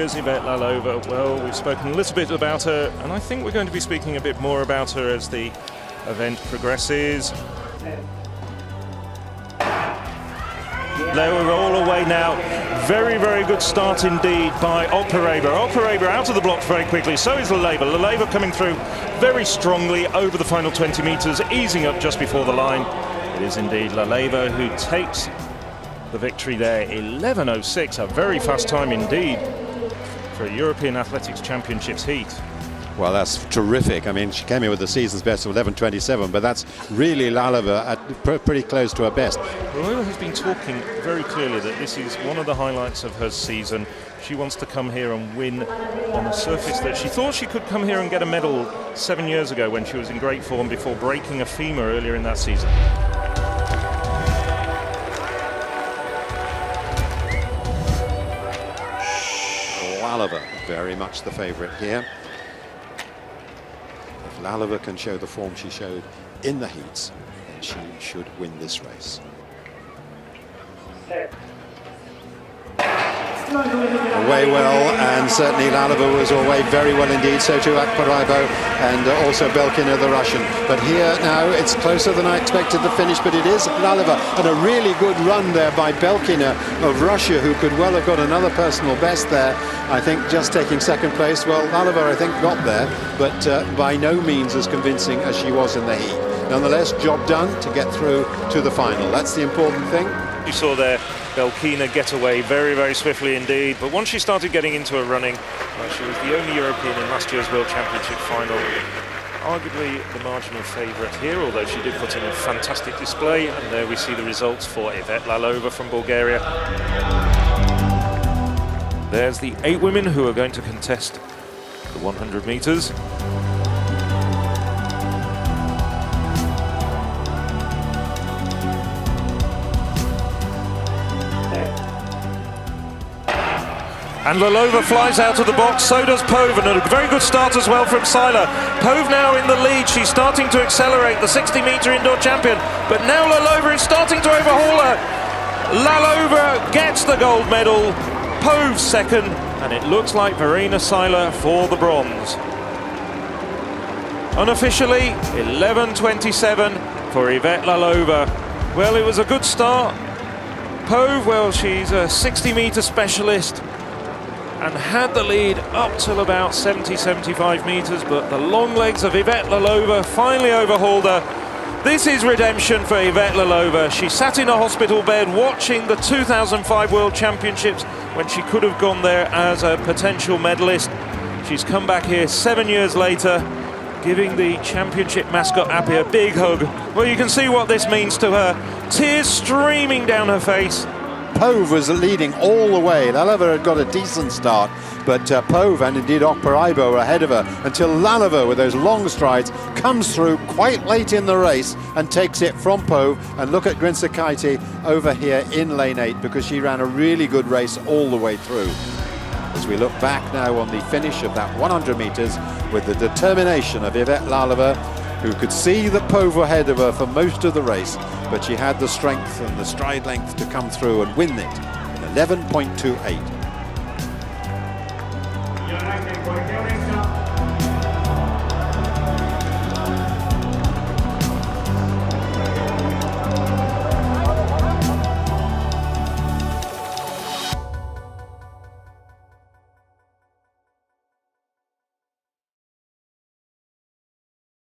Bulgaria's Ivet Lalova. Well, we've spoken a little bit about her, and I think we're going to be speaking a bit more about her as the event progresses. They're all away now. Very, very good start indeed by Opereba. Opereba out of the blocks very quickly. So is Lalova. Lalova coming through very strongly over the final 20 meters, easing up just before the line. It is indeed Lalova who takes the victory there. 11:06, a very fast time indeed for a European Athletics Championships heat. Well, that's terrific. I mean, she came in with the season's best of 11:27, but that's really Lalova at pretty close to her best. Lalova has been talking very clearly that this is one of the highlights of her season. She wants to come here and win on a surface that she thought she could come here and get a medal 7 years ago when she was in great form before breaking a femur earlier in that season. Lalova, very much the favourite here. If Lalova can show the form she showed in the heats, then she should win this race. Away well, and certainly Lalova was away very well indeed, so too Akparibo and also Belkina, the Russian. But here now it's closer than I expected the finish, but it is Lalova, and a really good run there by Belkina of Russia, who could well have got another personal best there. I think just taking second place. Well, Lalova I think got there, but by no means as convincing as she was in the heat. Nonetheless, job done to get through to the final. That's the important thing. You saw there Belkina get away very, very swiftly indeed, but once she started getting into her running, she was the only European in last year's World Championship final. Arguably the marginal favourite here, although she did put in a fantastic display, and there we see the results for Ivet Lalova from Bulgaria. There's the 8 women who are going to contest the 100 metres. And Lalova flies out of the box, so does Pove, and a very good start as well from Sila. Pove now in the lead, she's starting to accelerate, the 60-metre indoor champion, but now Lalova is starting to overhaul her. Lalova gets the gold medal, Pove second, and it looks like Verena Sila for the bronze. Unofficially, 11:27 for Ivet Lalova. Well, it was a good start. Pove, well, she's a 60-metre specialist and had the lead up till about 70-75 metres, but the long legs of Ivet Lalova finally overhauled her. This is redemption for Ivet Lalova. She sat in a hospital bed watching the 2005 World Championships when she could have gone there as a potential medalist. She's come back here 7 years later, giving the championship mascot Appy a big hug. Well, you can see what this means to her. Tears streaming down her face. Pove was leading all the way. Lalova had got a decent start, but Pove and indeed Operebo were ahead of her until Lalova, with those long strides, comes through quite late in the race and takes it from Pove. And look at Grinsakaite over here in lane 8, because she ran a really good race all the way through. As we look back now on the finish of that 100 metres with the determination of Ivet Lalova, who could see the Pove ahead of her for most of the race, but she had the strength and the stride length to come through and win it in 11.28.